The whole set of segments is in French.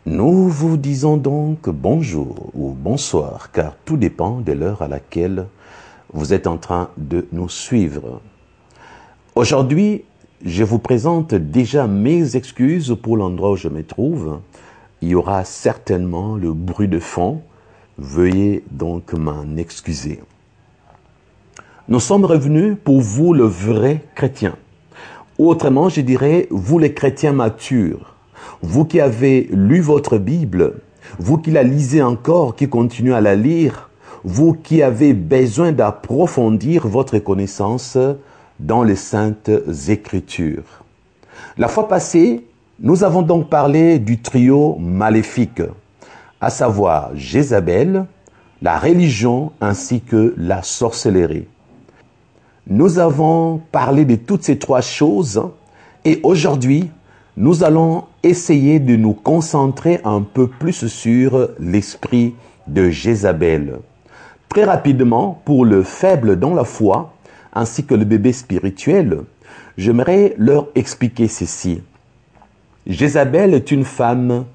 Nous vous disons donc bonjour ou bonsoir, car tout dépend de l'heure à laquelle vous êtes en train de nous suivre. Aujourd'hui, je vous présente déjà mes excuses pour l'endroit où je me trouve. Il y aura certainement le bruit de fond. Veuillez donc m'en excuser. Nous sommes revenus pour vous, le vrai chrétien. Autrement, je dirais, vous les chrétiens matures. Vous qui avez lu votre Bible, vous qui la lisez encore, qui continuez à la lire, vous qui avez besoin d'approfondir votre connaissance dans les Saintes Écritures. La fois passée, nous avons donc parlé du trio maléfique, à savoir Jézabel, la religion ainsi que la sorcellerie. Nous avons parlé de toutes ces trois choses et aujourd'hui, nous allons essayer de nous concentrer un peu plus sur l'esprit de Jézabel. Très rapidement, pour le faible dans la foi, ainsi que le bébé spirituel, j'aimerais leur expliquer ceci. Jézabel est une femme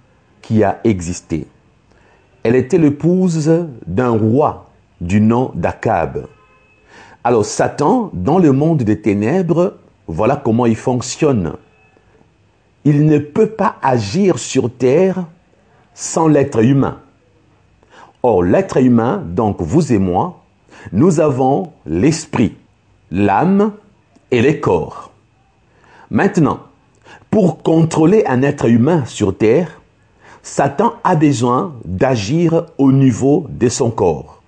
qui a existé. Elle était l'épouse d'un roi du nom d'Akab. Alors Satan, dans le monde des ténèbres, voilà comment il fonctionne. Il ne peut pas agir sur terre sans l'être humain. Or, l'être humain, donc vous et moi, nous avons l'esprit, l'âme et le corps. Maintenant, pour contrôler un être humain sur terre, Satan a besoin d'agir au niveau de son corps.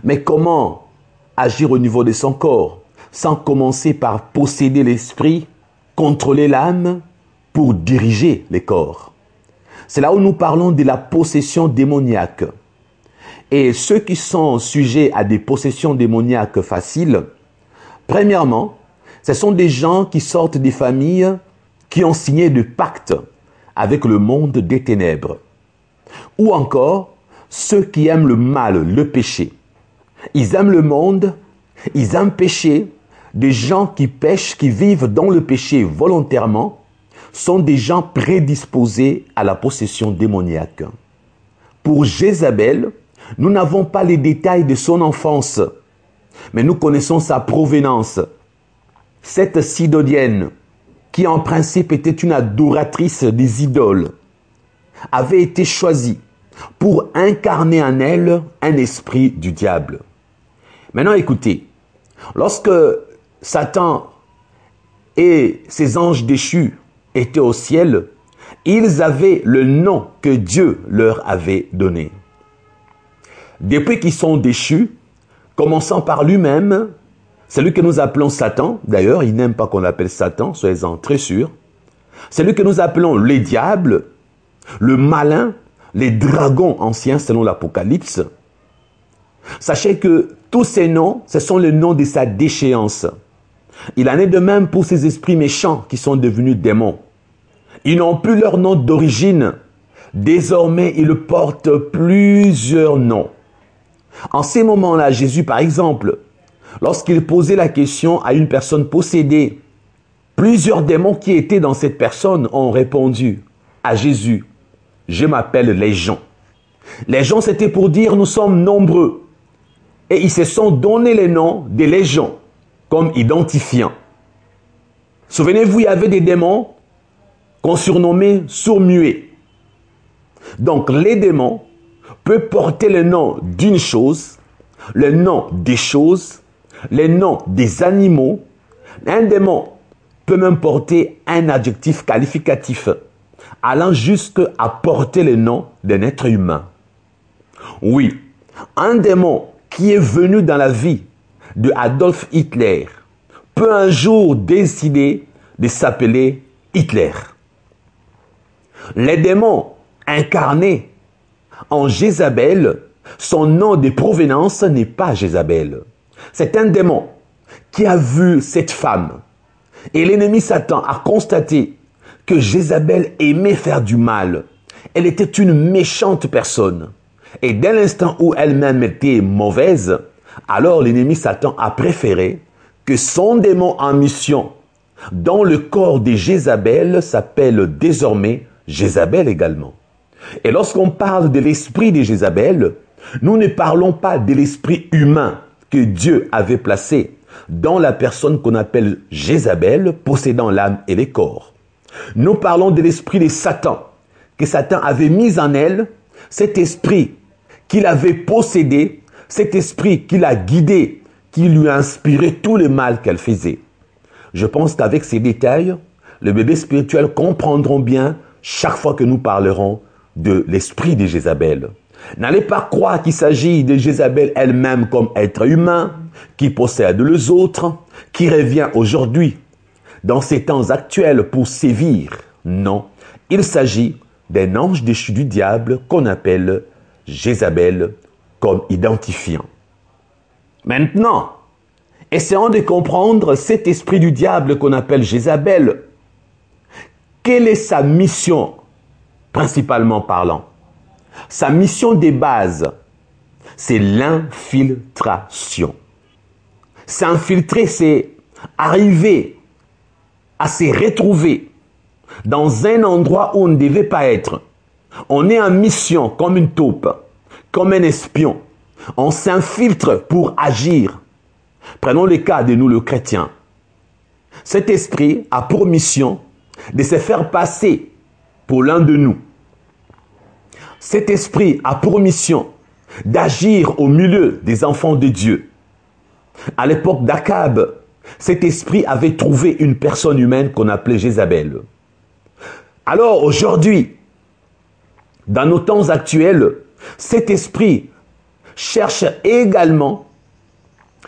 Mais comment agir au niveau de son corps sans commencer par posséder l'esprit, contrôler l'âme pour diriger les corps? C'est là où nous parlons de la possession démoniaque. Et ceux qui sont sujets à des possessions démoniaques faciles, premièrement, ce sont des gens qui sortent des familles qui ont signé de pactes avec le monde des ténèbres. Ou encore, ceux qui aiment le mal, le péché. Ils aiment le monde, ils aiment pécher. Des gens qui pêchent, qui vivent dans le péché volontairement, sont des gens prédisposés à la possession démoniaque. Pour Jézabel, nous n'avons pas les détails de son enfance, mais nous connaissons sa provenance. Cette Sidonienne, qui en principe était une adoratrice des idoles, avait été choisie pour incarner en elle un esprit du diable. Maintenant écoutez, lorsque Satan et ses anges déchus étaient au ciel, ils avaient le nom que Dieu leur avait donné. Depuis qu'ils sont déchus, commençant par lui-même, celui que nous appelons Satan, d'ailleurs, il n'aime pas qu'on l'appelle Satan, soyez-en très sûrs, celui que nous appelons les diables, le malin, les dragons anciens selon l'Apocalypse, sachez que tous ces noms, ce sont les noms de sa déchéance. Il en est de même pour ces esprits méchants qui sont devenus démons. Ils n'ont plus leur nom d'origine. Désormais, ils portent plusieurs noms. En ces moments-là, Jésus, par exemple, lorsqu'il posait la question à une personne possédée, plusieurs démons qui étaient dans cette personne ont répondu à Jésus, « Je m'appelle Légion ». Légion, c'était pour dire « nous sommes nombreux ». Et ils se sont donné les noms des légions comme identifiants. Souvenez-vous, il y avait des démons qu'on surnommait sourds-muets. Donc les démons peuvent porter le nom d'une chose, le nom des choses, le nom des animaux. Un démon peut même porter un adjectif qualificatif allant jusqu'à porter le nom d'un être humain. Oui, un démon qui est venu dans la vie de Adolf Hitler peut un jour décider de s'appeler Hitler. Les démons incarnés en Jézabel, son nom de provenance n'est pas Jézabel. C'est un démon qui a vu cette femme. Et l'ennemi Satan a constaté que Jézabel aimait faire du mal. Elle était une méchante personne. Et dès l'instant où elle-même était mauvaise, alors l'ennemi Satan a préféré que son démon en mission dans le corps de Jézabel s'appelle désormais Jézabel également. Et lorsqu'on parle de l'esprit de Jézabel, nous ne parlons pas de l'esprit humain que Dieu avait placé dans la personne qu'on appelle Jézabel, possédant l'âme et les corps. Nous parlons de l'esprit de Satan, que Satan avait mis en elle, cet esprit qu'il avait possédé, cet esprit qui l'a guidé, qui lui a inspiré tout le mal qu'elle faisait. Je pense qu'avec ces détails, les bébés spirituels comprendront bien chaque fois que nous parlerons de l'esprit de Jézabel. N'allez pas croire qu'il s'agit de Jézabel elle-même comme être humain, qui possède les autres, qui revient aujourd'hui, dans ces temps actuels, pour sévir. Non, il s'agit d'un ange déchu du diable qu'on appelle Jézabel comme identifiant. Maintenant, essayons de comprendre cet esprit du diable qu'on appelle Jézabel. Quelle est sa mission, principalement parlant? Sa mission de base, c'est l'infiltration. S'infiltrer, c'est arriver à se retrouver dans un endroit où on ne devait pas être. On est en mission comme une taupe, comme un espion. On s'infiltre pour agir. Prenons le cas de nous, le chrétien. Cet esprit a pour mission de se faire passer pour l'un de nous. Cet esprit a pour mission d'agir au milieu des enfants de Dieu. À l'époque d'Akab, cet esprit avait trouvé une personne humaine qu'on appelait Jézabel. Alors aujourd'hui, dans nos temps actuels, cet esprit cherche également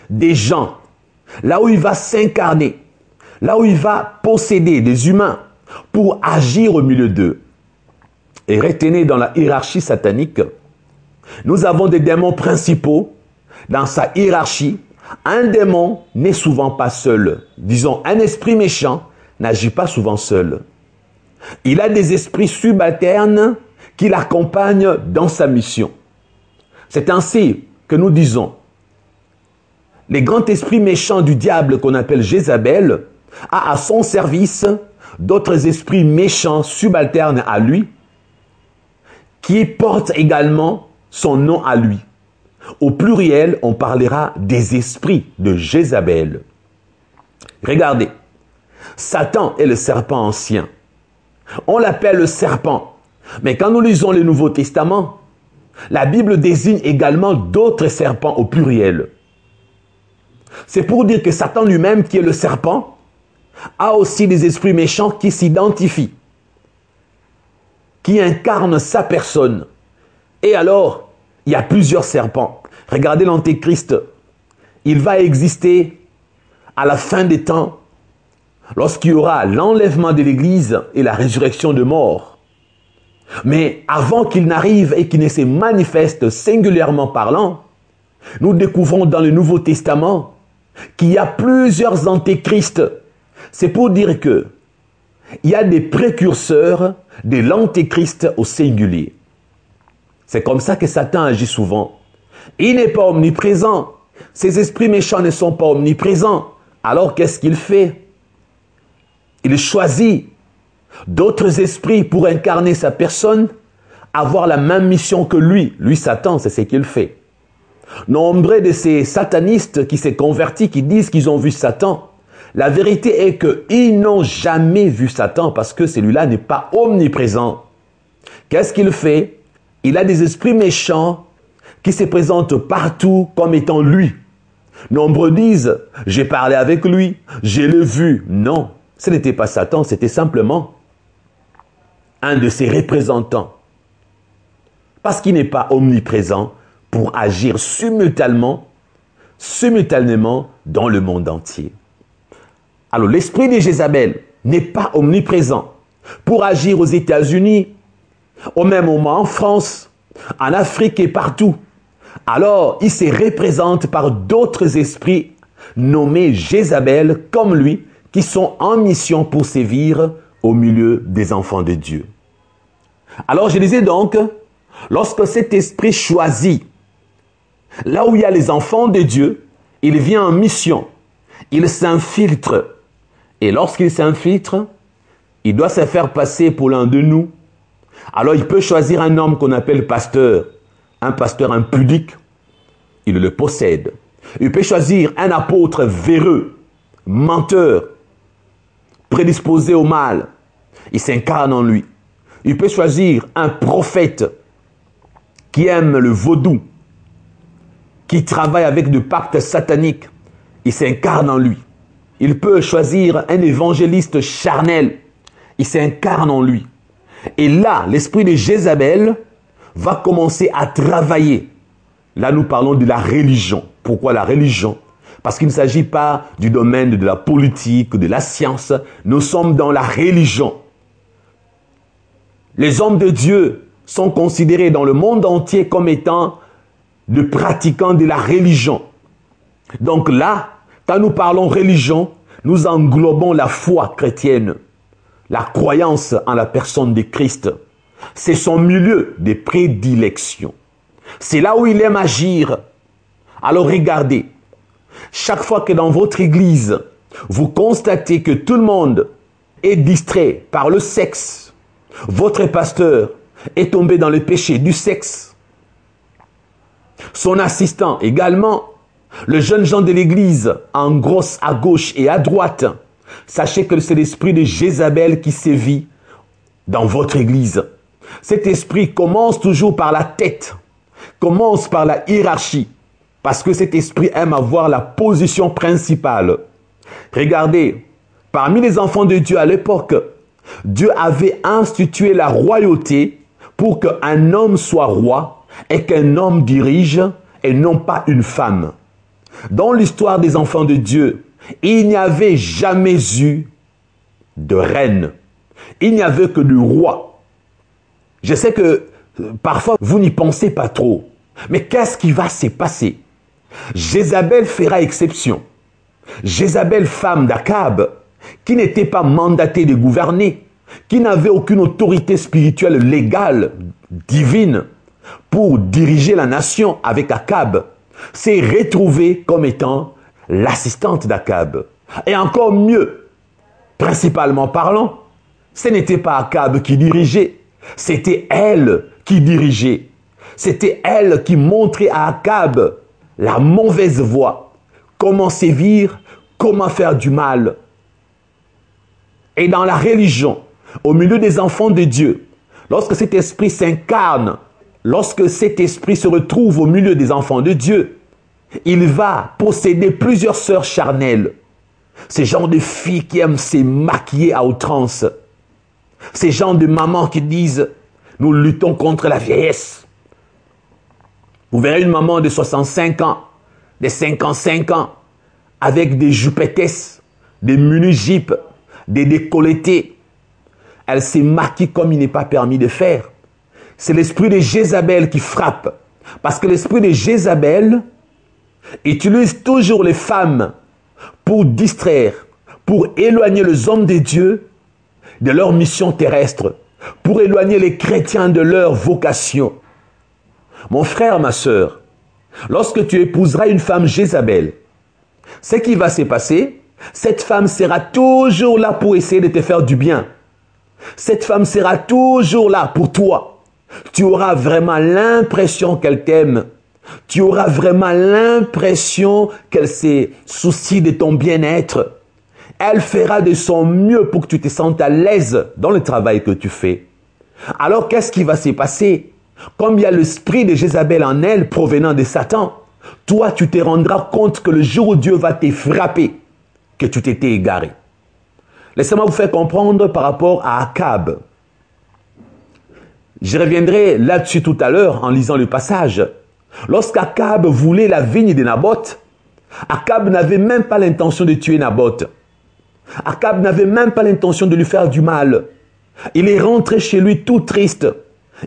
des gens, là où il va s'incarner, là où il va posséder des humains pour agir au milieu d'eux. Et retenez, dans la hiérarchie satanique, nous avons des démons principaux. Dans sa hiérarchie, un démon n'est souvent pas seul. Disons, un esprit méchant n'agit pas souvent seul. Il a des esprits subalternes qui l'accompagnent dans sa mission. C'est ainsi que nous disons, les grands esprits méchants du diable qu'on appelle Jézabel a à son service d'autres esprits méchants subalternes à lui qui portent également son nom à lui. Au pluriel, on parlera des esprits de Jézabel. Regardez, Satan est le serpent ancien. On l'appelle le serpent. Mais quand nous lisons le Nouveau Testament, la Bible désigne également d'autres serpents au pluriel. C'est pour dire que Satan lui-même, qui est le serpent, a aussi des esprits méchants qui s'identifient, qui incarnent sa personne. Et alors, il y a plusieurs serpents. Regardez l'Antéchrist. Il va exister à la fin des temps, lorsqu'il y aura l'enlèvement de l'Église et la résurrection de mort. Mais avant qu'il n'arrive et qu'il ne se manifeste singulièrement parlant, nous découvrons dans le Nouveau Testament qu'il y a plusieurs antéchrists. C'est pour dire que il y a des précurseurs de l'antéchrist au singulier. C'est comme ça que Satan agit souvent. Il n'est pas omniprésent. Ces esprits méchants ne sont pas omniprésents. Alors qu'est-ce qu'il fait? Il choisit d'autres esprits pour incarner sa personne, avoir la même mission que lui. Lui, Satan, c'est ce qu'il fait. Nombre de ces satanistes qui s'est convertis, qui disent qu'ils ont vu Satan, la vérité est qu'ils n'ont jamais vu Satan parce que celui-là n'est pas omniprésent. Qu'est-ce qu'il fait? Il a des esprits méchants qui se présentent partout comme étant lui. Nombreux disent, j'ai parlé avec lui, je l'ai vu. Non, ce n'était pas Satan, c'était simplement un de ses représentants. Parce qu'il n'est pas omniprésent pour agir simultanément dans le monde entier. Alors l'esprit de Jézabel n'est pas omniprésent pour agir aux États-Unis, au même moment en France, en Afrique et partout. Alors il se représente par d'autres esprits nommés Jézabel comme lui, qui sont en mission pour sévir au milieu des enfants de Dieu. Alors je disais donc, lorsque cet esprit choisit, là où il y a les enfants de Dieu, il vient en mission, il s'infiltre. Et lorsqu'il s'infiltre, il doit se faire passer pour l'un de nous, Alors il peut choisir un homme qu'on appelle pasteur, un pasteur impudique, il le possède. Il peut choisir un apôtre véreux, menteur, prédisposé au mal, il s'incarne en lui. Il peut choisir un prophète qui aime le vaudou, qui travaille avec du pacte satanique, il s'incarne en lui. Il peut choisir un évangéliste charnel, il s'incarne en lui. Et là, l'esprit de Jézabel va commencer à travailler. Là, nous parlons de la religion. Pourquoi la religion? Parce qu'il ne s'agit pas du domaine de la politique, de la science. Nous sommes dans la religion. Les hommes de Dieu sont considérés dans le monde entier comme étant des pratiquants de la religion. Donc là, quand nous parlons religion, nous englobons la foi chrétienne, la croyance en la personne de Christ. C'est son milieu de prédilection. C'est là où il aime agir. Alors regardez, chaque fois que dans votre église, vous constatez que tout le monde est distrait par le sexe, votre pasteur est tombé dans le péché du sexe, son assistant également, le jeune gens de l'église en grosse à gauche et à droite, sachez que c'est l'esprit de Jézabel qui sévit dans votre église. Cet esprit commence toujours par la tête, commence par la hiérarchie, parce que cet esprit aime avoir la position principale. Regardez, parmi les enfants de Dieu à l'époque, Dieu avait institué la royauté pour qu'un homme soit roi et qu'un homme dirige et non pas une femme. Dans l'histoire des enfants de Dieu, il n'y avait jamais eu de reine. Il n'y avait que du roi. Je sais que parfois vous n'y pensez pas trop. Mais qu'est-ce qui va se passer? Jézabel fera exception. Jézabel, femme d'Akab, qui n'était pas mandatée de gouverner, qui n'avait aucune autorité spirituelle légale, divine, pour diriger la nation avec Akab, s'est retrouvée comme étant l'assistante d'Akab. Et encore mieux, principalement parlant, ce n'était pas Akab qui dirigeait, c'était elle qui dirigeait. C'était elle qui montrait à Akab la mauvaise voie, comment sévir, comment faire du mal. Et dans la religion, au milieu des enfants de Dieu, lorsque cet esprit s'incarne, lorsque cet esprit se retrouve au milieu des enfants de Dieu, il va posséder plusieurs sœurs charnelles. Ces genres de filles qui aiment se maquiller à outrance. Ces genres de mamans qui disent « Nous luttons contre la vieillesse ». Vous verrez une maman de 65 ans, de 55 ans, avec des jupettes, des mini-jupes, des décolletés. Elle se maquille comme il n'est pas permis de faire. C'est l'esprit de Jézabel qui frappe. Parce que l'esprit de Jézabel utilise toujours les femmes pour distraire, pour éloigner les hommes de Dieu de leur mission terrestre, pour éloigner les chrétiens de leur vocation. Mon frère, ma sœur, lorsque tu épouseras une femme Jézabel, ce qui va se passer, cette femme sera toujours là pour essayer de te faire du bien. Cette femme sera toujours là pour toi. Tu auras vraiment l'impression qu'elle t'aime. Tu auras vraiment l'impression qu'elle se soucie de ton bien-être. Elle fera de son mieux pour que tu te sentes à l'aise dans le travail que tu fais. Alors, qu'est-ce qui va se passer? Comme il y a l'esprit de Jézabel en elle provenant de Satan, toi, tu te rendras compte que le jour où Dieu va te frapper, que tu t'étais égaré. Laissez-moi vous faire comprendre par rapport à Akab. Je reviendrai là-dessus tout à l'heure en lisant le passage. Lorsqu'Akab voulait la vigne de Naboth, Akab n'avait même pas l'intention de tuer Naboth. Akab n'avait même pas l'intention de lui faire du mal. Il est rentré chez lui tout triste.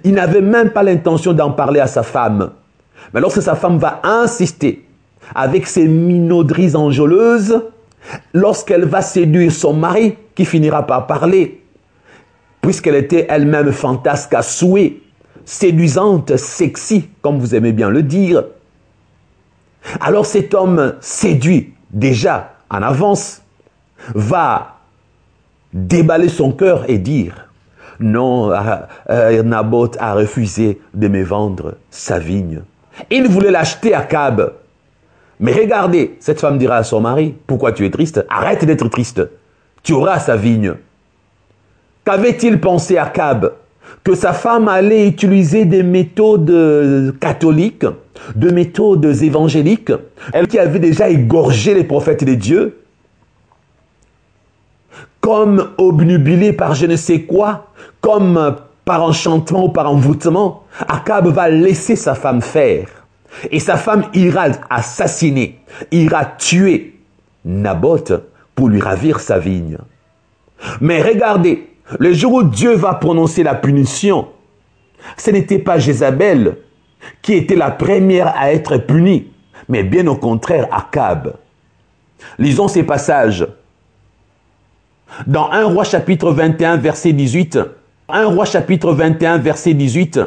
Il n'avait même pas l'intention d'en parler à sa femme. Mais lorsque sa femme va insister avec ses minauderies enjôleuses, lorsqu'elle va séduire son mari, qui finira par parler, puisqu'elle était elle-même fantasque à souhait, séduisante, sexy, comme vous aimez bien le dire, alors cet homme séduit déjà en avance va déballer son cœur et dire « non, Naboth a refusé de me vendre sa vigne. Il voulait l'acheter à Akab. Mais regardez, cette femme dira à son mari, pourquoi tu es triste? Arrête d'être triste. Tu auras sa vigne. Qu'avait-il pensé Akab? Que sa femme allait utiliser des méthodes catholiques, de méthodes évangéliques, elle qui avait déjà égorgé les prophètes de Dieu, comme obnubilé par je ne sais quoi, comme par enchantement ou par envoûtement, Akab va laisser sa femme faire. Et sa femme ira assassiner, ira tuer Naboth pour lui ravir sa vigne. Mais regardez, le jour où Dieu va prononcer la punition, ce n'était pas Jézabel qui était la première à être punie, mais bien au contraire Akab. Lisons ces passages. Dans 1 Roi chapitre 21 verset 18, 1 Roi chapitre 21 verset 18,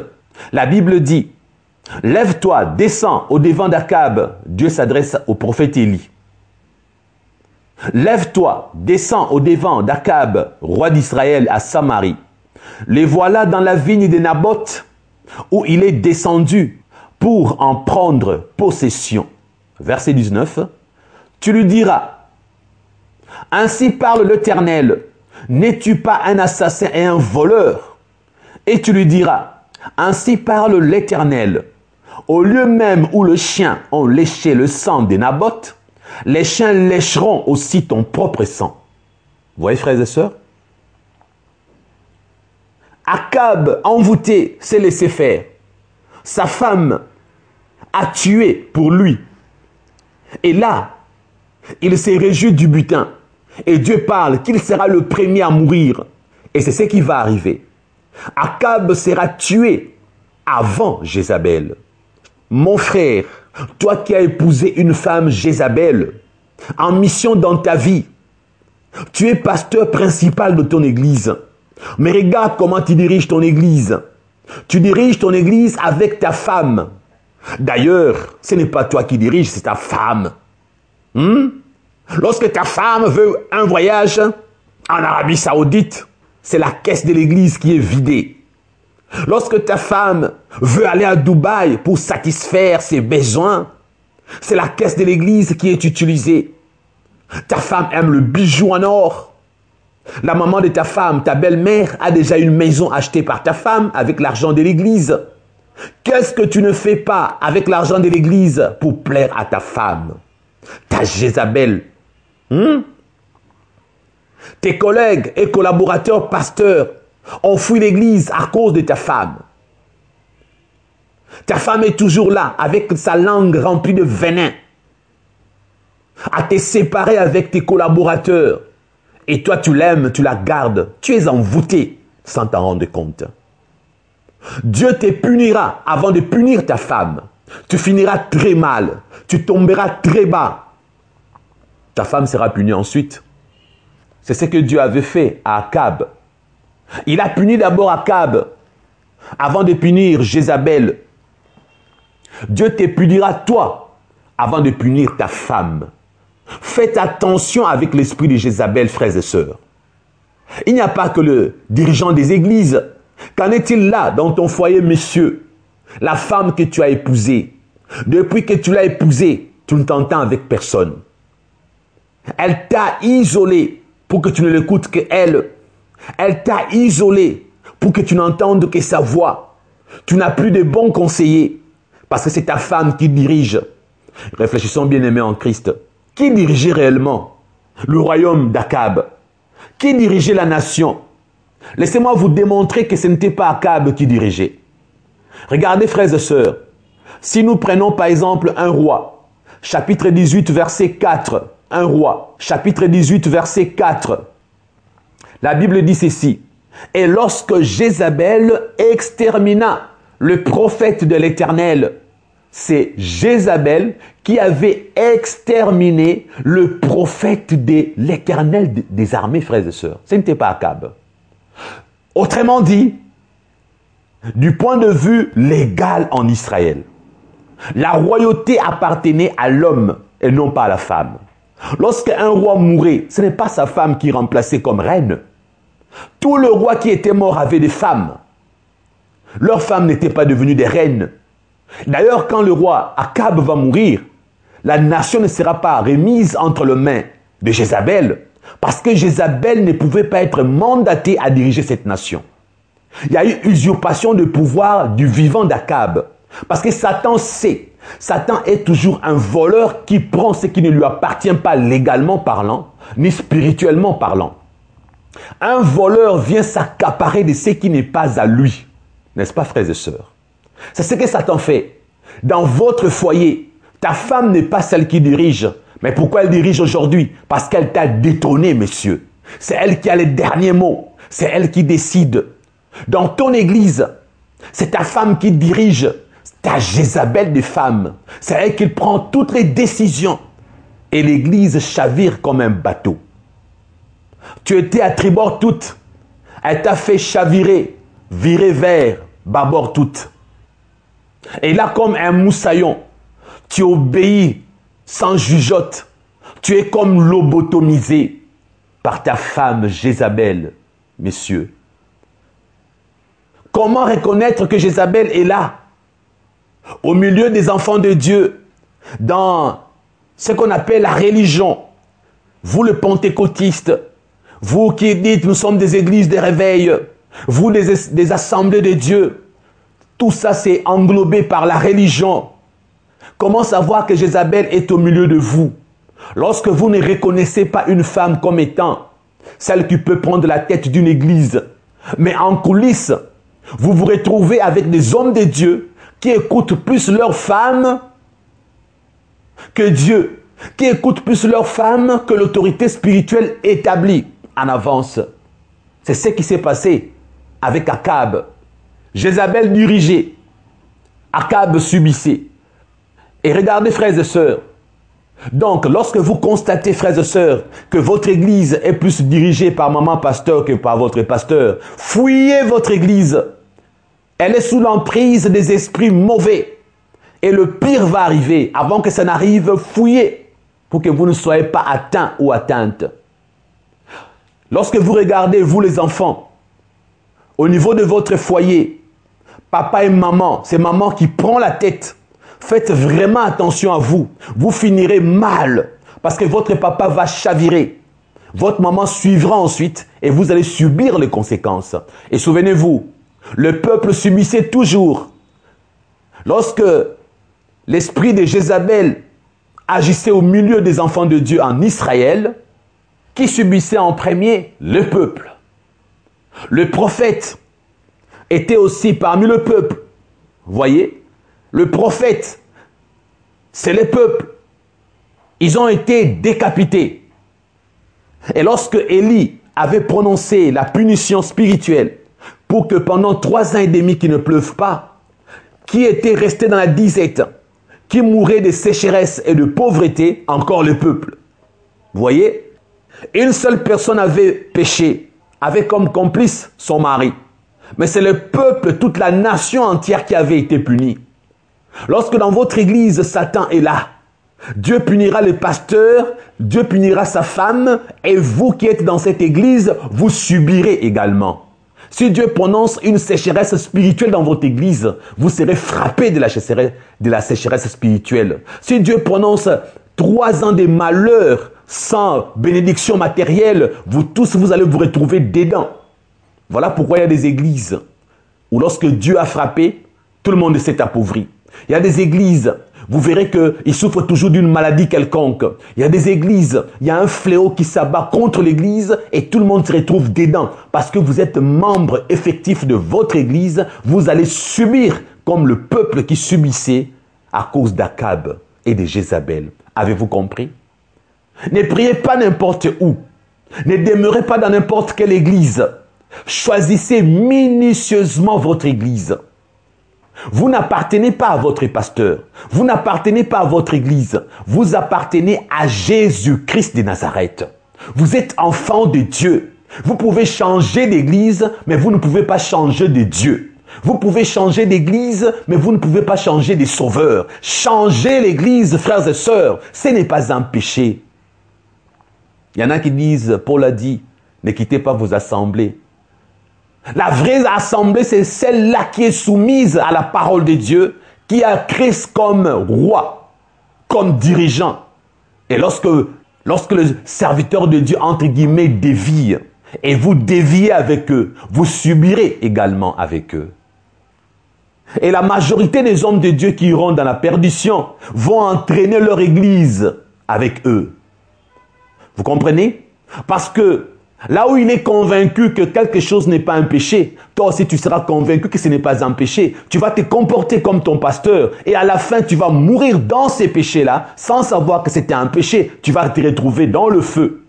la Bible dit: « Lève-toi, descends au devant d'Akab. » Dieu s'adresse au prophète Élie. « Lève-toi, descends au devant d'Akab, roi d'Israël, à Samarie. Les voilà dans la vigne de Naboth, où il est descendu pour en prendre possession. » Verset 19. « Tu lui diras: ainsi parle l'Éternel, n'es-tu pas un assassin et un voleur? Et tu lui diras: ainsi parle l'Éternel, au lieu même où le chien ont léché le sang de Naboth, les chiens lécheront aussi ton propre sang. » Vous voyez, frères et sœurs? Akab, envoûté, s'est laissé faire. Sa femme a tué pour lui. Et là, il s'est réjoui du butin. Et Dieu parle qu'il sera le premier à mourir. Et c'est ce qui va arriver. Akab sera tué avant Jézabel. Mon frère, toi qui as épousé une femme Jézabel, en mission dans ta vie, tu es pasteur principal de ton église. Mais regarde comment tu diriges ton église. Tu diriges ton église avec ta femme. D'ailleurs, ce n'est pas toi qui diriges, c'est ta femme. Lorsque ta femme veut un voyage en Arabie Saoudite, c'est la caisse de l'église qui est vidée. Lorsque ta femme veut aller à Dubaï pour satisfaire ses besoins, c'est la caisse de l'église qui est utilisée. Ta femme aime le bijou en or. La maman de ta femme, ta belle-mère, a déjà une maison achetée par ta femme avec l'argent de l'église. Qu'est-ce que tu ne fais pas avec l'argent de l'église pour plaire à ta femme? Ta Jézabel. Tes collègues et collaborateurs pasteurs ont fui l'église à cause de ta femme. Ta femme est toujours là avec sa langue remplie de venin à te séparer avec tes collaborateurs. Et toi, tu l'aimes, tu la gardes. Tu es envoûté sans t'en rendre compte. Dieu te punira avant de punir ta femme. Tu finiras très mal. Tu tomberas très bas. Ta femme sera punie ensuite. C'est ce que Dieu avait fait à Akab. Il a puni d'abord Akab avant de punir Jézabel. Dieu te punira toi avant de punir ta femme. Faites attention avec l'esprit de Jézabel, frères et sœurs. Il n'y a pas que le dirigeant des églises. Qu'en est-il là dans ton foyer, monsieur? La femme que tu as épousée. Depuis que tu l'as épousée, tu ne t'entends avec personne. Elle t'a isolé pour que tu ne l'écoutes qu'elle. Elle t'a isolé pour que tu n'entendes que sa voix. Tu n'as plus de bons conseillers parce que c'est ta femme qui dirige. Réfléchissons, bien-aimés en Christ. Qui dirigeait réellement le royaume d'Akab? Qui dirigeait la nation? Laissez-moi vous démontrer que ce n'était pas Akab qui dirigeait. Regardez, frères et sœurs, si nous prenons par exemple un roi, chapitre 18, verset 4, un roi, chapitre 18, verset 4, la Bible dit ceci: « Et lorsque Jézabel extermina le prophète de l'Éternel, » c'est Jézabel qui avait exterminé le prophète de l'Éternel des armées, frères et sœurs. Ce n'était pas Akab. Autrement dit, du point de vue légal en Israël, la royauté appartenait à l'homme et non pas à la femme. Lorsqu'un roi mourait, ce n'est pas sa femme qui remplaçait comme reine. Tous les rois qui étaient morts avaient des femmes. Leurs femmes n'étaient pas devenues des reines. D'ailleurs, quand le roi Akab va mourir, la nation ne sera pas remise entre les mains de Jézabel, parce que Jézabel ne pouvait pas être mandatée à diriger cette nation. Il y a eu usurpation de pouvoir du vivant d'Akab, parce que Satan sait, Satan est toujours un voleur qui prend ce qui ne lui appartient pas légalement parlant, ni spirituellement parlant. Un voleur vient s'accaparer de ce qui n'est pas à lui. N'est-ce pas, frères et sœurs? C'est ce que Satan fait. Dans votre foyer, ta femme n'est pas celle qui dirige. Mais pourquoi elle dirige aujourd'hui? Parce qu'elle t'a détrôné, monsieur. C'est elle qui a les derniers mots. C'est elle qui décide. Dans ton église, c'est ta femme qui dirige. Ta Jézabel des femmes. C'est elle qui prend toutes les décisions. Et l'église chavire comme un bateau. Tu étais à tribord toute. Elle t'a fait chavirer, virer vers bâbord toute. Et là, comme un moussaillon, tu obéis sans jugeote. Tu es comme lobotomisé par ta femme Jézabel, messieurs. Comment reconnaître que Jézabel est là, au milieu des enfants de Dieu, dans ce qu'on appelle la religion? Vous, les pentecôtistes, vous qui dites nous sommes des églises de réveil, vous des assemblées de Dieu, tout ça c'est englobé par la religion. Comment savoir que Jézabel est au milieu de vous? Lorsque vous ne reconnaissez pas une femme comme étant celle qui peut prendre la tête d'une église, mais en coulisses, vous vous retrouvez avec des hommes de Dieu qui écoutent plus leurs femmes que Dieu, qui écoutent plus leurs femmes que l'autorité spirituelle établie en avance. C'est ce qui s'est passé avec Akab. Jézabel dirigeait, Akab subissait. Et regardez, frères et sœurs, donc lorsque vous constatez, frères et sœurs, que votre église est plus dirigée par maman pasteur que par votre pasteur, fouillez votre église. Elle est sous l'emprise des esprits mauvais. Et le pire va arriver. Avant que ça n'arrive, fouillez pour que vous ne soyez pas atteints ou atteintes. Lorsque vous regardez, vous les enfants, au niveau de votre foyer, papa et maman, c'est maman qui prend la tête. Faites vraiment attention à vous. Vous finirez mal parce que votre papa va chavirer. Votre maman suivra ensuite et vous allez subir les conséquences. Et souvenez-vous, le peuple subissait toujours. Lorsque l'esprit de Jézabel agissait au milieu des enfants de Dieu en Israël, qui subissait en premier? Le peuple. Le prophète était aussi parmi le peuple. Voyez, le prophète, c'est le peuple. Ils ont été décapités. Et lorsque Élie avait prononcé la punition spirituelle pour que pendant 3 ans et demi qu'il ne pleuve pas, qui était resté dans la disette, qui mourait de sécheresse et de pauvreté? Encore le peuple. Voyez, une seule personne avait péché, avait comme complice son mari. Mais c'est le peuple, toute la nation entière qui avait été punie. Lorsque dans votre église, Satan est là, Dieu punira le pasteur, Dieu punira sa femme, et vous qui êtes dans cette église, vous subirez également. Si Dieu prononce une sécheresse spirituelle dans votre église, vous serez frappé de la sécheresse spirituelle. Si Dieu prononce 3 ans de malheur sans bénédiction matérielle, vous tous, vous allez vous retrouver dedans. Voilà pourquoi il y a des églises où lorsque Dieu a frappé, tout le monde s'est appauvri. Il y a des églises, vous verrez qu'ils souffrent toujours d'une maladie quelconque. Il y a des églises, il y a un fléau qui s'abat contre l'église et tout le monde se retrouve dedans. Parce que vous êtes membre effectif de votre église, vous allez subir comme le peuple qui subissait à cause d'Akab et de Jézabel. Avez-vous compris? Ne priez pas n'importe où. Ne demeurez pas dans n'importe quelle église. Choisissez minutieusement votre église. Vous n'appartenez pas à votre pasteur. Vous n'appartenez pas à votre église. Vous appartenez à Jésus-Christ de Nazareth. Vous êtes enfant de Dieu. Vous pouvez changer d'église, mais vous ne pouvez pas changer de Dieu. Vous pouvez changer d'église, mais vous ne pouvez pas changer des sauveurs. Changer l'église, frères et sœurs, ce n'est pas un péché. Il y en a qui disent, Paul a dit, ne quittez pas vos assemblées. La vraie assemblée, c'est celle-là qui est soumise à la parole de Dieu, qui a Christ comme roi, comme dirigeant. Et lorsque le serviteur de Dieu, entre guillemets, dévie, et vous déviez avec eux, vous subirez également avec eux. Et la majorité des hommes de Dieu qui iront dans la perdition vont entraîner leur église avec eux. Vous comprenez? Parce que là où il est convaincu que quelque chose n'est pas un péché, toi aussi tu seras convaincu que ce n'est pas un péché. Tu vas te comporter comme ton pasteur et à la fin tu vas mourir dans ces péchés-là sans savoir que c'était un péché. Tu vas te retrouver dans le feu.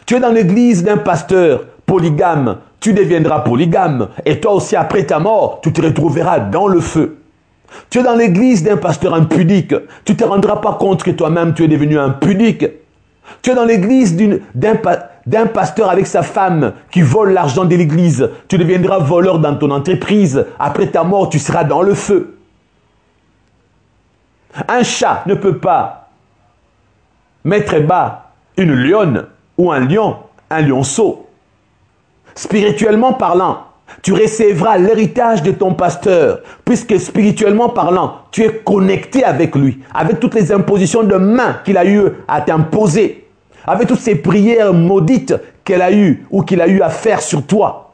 Tu es dans l'église d'un pasteur polygame, tu deviendras polygame et toi aussi après ta mort, tu te retrouveras dans le feu. Tu es dans l'église d'un pasteur impudique, tu ne te rendras pas compte que toi-même tu es devenu impudique. Tu es dans l'église d'un pasteur avec sa femme qui vole l'argent de l'église. Tu deviendras voleur dans ton entreprise. Après ta mort, tu seras dans le feu. Un chat ne peut pas mettre bas une lionne ou un lionceau. Spirituellement parlant, tu recevras l'héritage de ton pasteur, puisque spirituellement parlant, tu es connecté avec lui, avec toutes les impositions de main qu'il a eu à t'imposer, avec toutes ces prières maudites qu'elle a eues ou qu'il a eu à faire sur toi.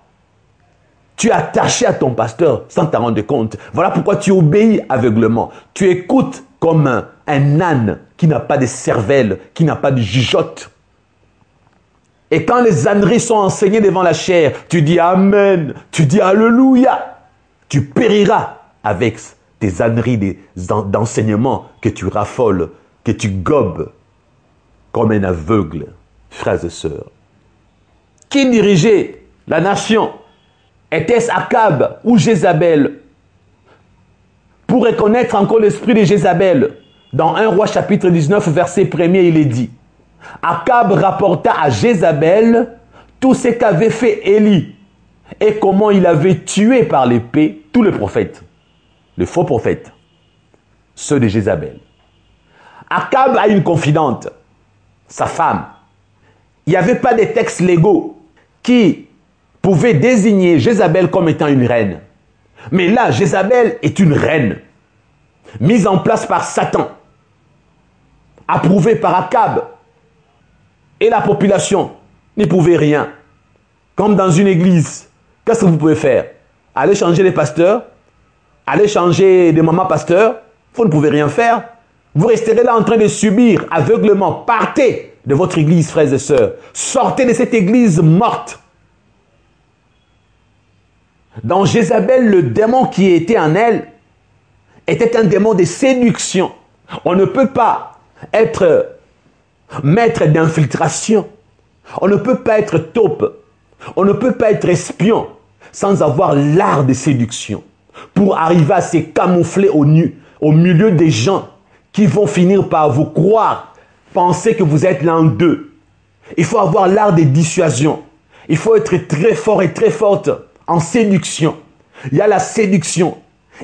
Tu es attaché à ton pasteur sans t'en rendre compte. Voilà pourquoi tu obéis aveuglement. Tu écoutes comme un âne qui n'a pas de cervelle, qui n'a pas de jugeote. Et quand les âneries sont enseignées devant la chair, tu dis Amen, tu dis Alléluia. Tu périras avec tes âneries d'enseignement que tu raffoles, que tu gobes comme un aveugle, frères et sœurs. Qui dirigeait la nation? Était-ce Akab ou Jézabel? Pour reconnaître encore l'esprit de Jézabel, dans 1 Roi chapitre 19, verset 1er, il est dit: Akab rapporta à Jézabel tout ce qu'avait fait Élie et comment il avait tué par l'épée tous les prophètes, les faux prophètes, ceux de Jézabel. Akab a une confidente, sa femme. Il n'y avait pas de textes légaux qui pouvaient désigner Jézabel comme étant une reine. Mais là, Jézabel est une reine, mise en place par Satan, approuvée par Akab. Et la population n'y pouvait rien. Comme dans une église, qu'est-ce que vous pouvez faire? Allez changer les pasteurs, allez changer des mamans pasteurs, vous ne pouvez rien faire. Vous resterez là en train de subir aveuglement. Partez de votre église, frères et sœurs. Sortez de cette église morte. Dans Jézabel, le démon qui était en elle était un démon de séduction. On ne peut pas être maître d'infiltration. On ne peut pas être taupe. On ne peut pas être espion sans avoir l'art de séduction pour arriver à se camoufler au milieu des gens qui vont finir par vous croire, penser que vous êtes l'un d'eux. Il faut avoir l'art de dissuasion. Il faut être très fort et très forte en séduction. Il y a la séduction.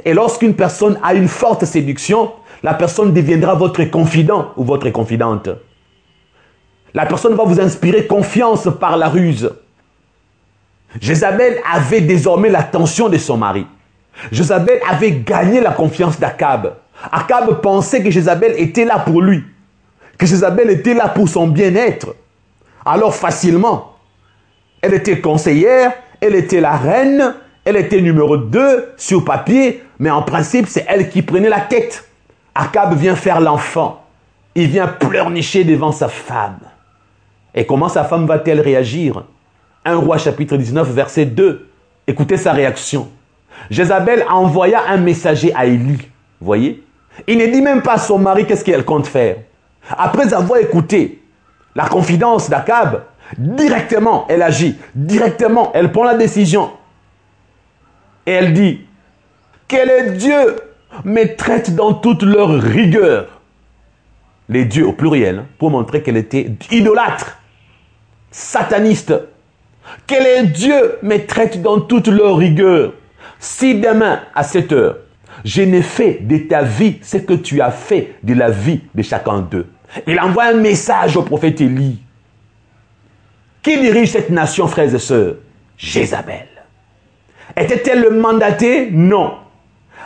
Et lorsqu'une personne a une forte séduction, la personne deviendra votre confident ou votre confidente. La personne va vous inspirer confiance par la ruse. Jézabel avait désormais l'attention de son mari. Jézabel avait gagné la confiance d'Akab. Akab pensait que Jézabel était là pour lui, que Jézabel était là pour son bien-être. Alors facilement, elle était conseillère, elle était la reine, elle était numéro 2 sur papier, mais en principe, c'est elle qui prenait la tête. Akab vient faire l'enfant. Il vient pleurnicher devant sa femme. Et comment sa femme va-t-elle réagir? 1 Roi chapitre 19, verset 2. Écoutez sa réaction. Jézabel envoya un messager à Élie. Vous voyez? Il ne dit même pas à son mari qu'est-ce qu'elle compte faire. Après avoir écouté la confidence d'Akab, directement elle agit. Directement elle prend la décision. Et elle dit: quel est Dieu me traite dans toute leur rigueur. Les dieux au pluriel, pour montrer qu'elle était idolâtre, sataniste. Quel est Dieu me traite dans toute leur rigueur. Si demain, à cette heure, je n'ai fait de ta vie ce que tu as fait de la vie de chacun d'eux. Il envoie un message au prophète Élie. Qui dirige cette nation, frères et sœurs? Jézabel. Était-elle mandatée? Non.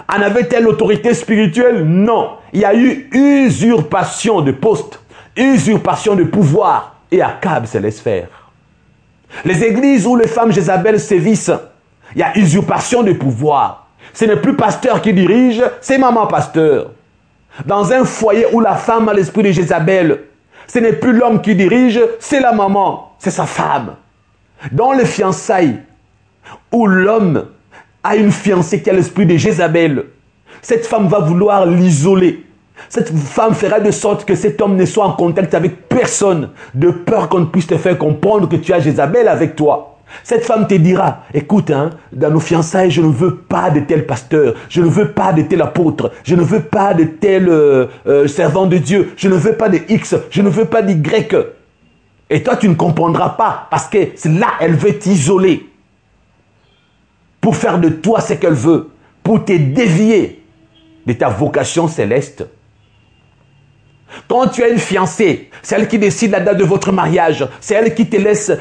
En avait-elle l'autorité spirituelle? Non. Il y a eu usurpation de poste, usurpation de pouvoir. Et Akab se laisse faire. Les églises où les femmes Jézabel sévissent, il y a usurpation de pouvoir. Ce n'est plus pasteur qui dirige, c'est maman pasteur. Dans un foyer où la femme a l'esprit de Jézabel, ce n'est plus l'homme qui dirige, c'est la maman, c'est sa femme. Dans les fiançailles, où l'homme a une fiancée qui a l'esprit de Jézabel, cette femme va vouloir l'isoler. Cette femme fera de sorte que cet homme ne soit en contact avec personne, de peur qu'on ne puisse te faire comprendre que tu as Jézabel avec toi. Cette femme te dira, écoute, dans nos fiançailles, je ne veux pas de tel pasteur, je ne veux pas de tel apôtre, je ne veux pas de tel servant de Dieu, je ne veux pas de X, je ne veux pas d'Y. Et toi, tu ne comprendras pas, parce que là, elle veut t'isoler pour faire de toi ce qu'elle veut, pour te dévier de ta vocation céleste. Quand tu as une fiancée, c'est elle qui décide la date de votre mariage, c'est elle qui te laisse...